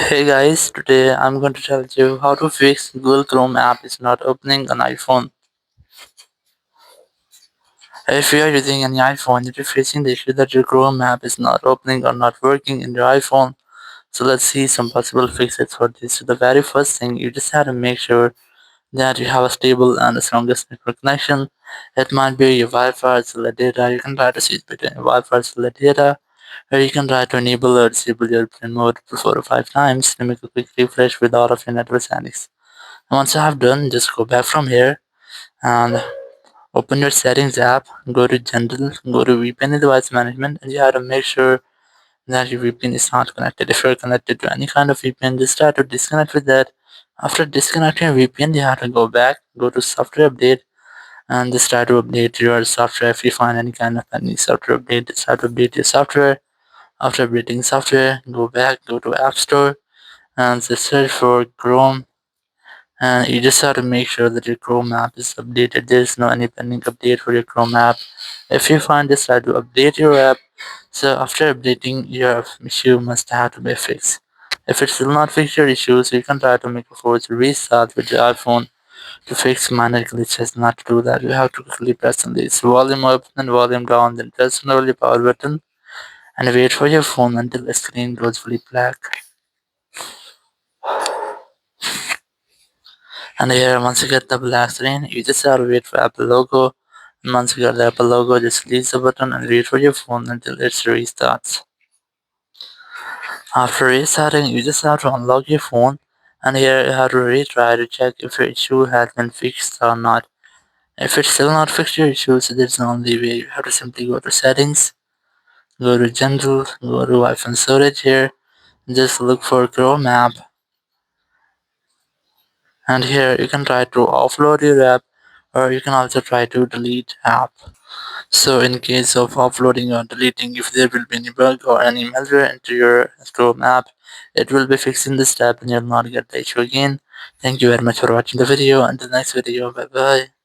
Hey guys, today I'm going to tell you how to fix Google Chrome app is not opening on iPhone. If you are using any iPhone, you're facing the issue that your Chrome app is not opening or not working in your iPhone. So let's see some possible fixes for this. So the very first thing, you just have to make sure that you have a stable and the strongest network connection. It might be your Wi-Fi or cellular data. You can try to switch between Wi-Fi or cellular data, or you can try to enable or disable your airplane mode 4 or 5 times to make a quick refresh with all of your network settings. Once you have done, just go back from here and open your settings app, go to general, go to VPN and device management, and you have to make sure that your VPN is not connected. If you're connected to any kind of VPN, just try to disconnect with that. After disconnecting your VPN, you have to go back, go to software update, and just try to update your software. If you find any kind of any software update, just try to update your software. After updating software, go back, go to App Store, and just search for Chrome, and you just have to make sure that your Chrome app is updated. There's no any pending update for your Chrome app. If you find this, try to update your app. So after updating, your issue must have to be fixed. If it still not fix your issues, you can try to make a force restart with your iPhone to fix minor glitches. Not to do that, you have to quickly press on this volume up and volume down, then press on the power button and wait for your phone until the screen goes fully black. And here, once you get the black screen, you just have to wait for Apple logo. And once you get the Apple logo, just release the button and wait for your phone until it restarts. After restarting, you just have to unlock your phone. And here you have to retry to check if your issue has been fixed or not. If it's still not fixed your issue, so there's the only way. You have to simply go to settings, go to general, go to iPhone storage here, just look for Chrome app. And here you can try to offload your app, or you can also try to delete app. So in case of uploading or deleting, if there will be any bug or any malware into your Chrome app, it will be fixed in this step and you'll not get the issue again. Thank you very much for watching the video. Until next video, bye bye.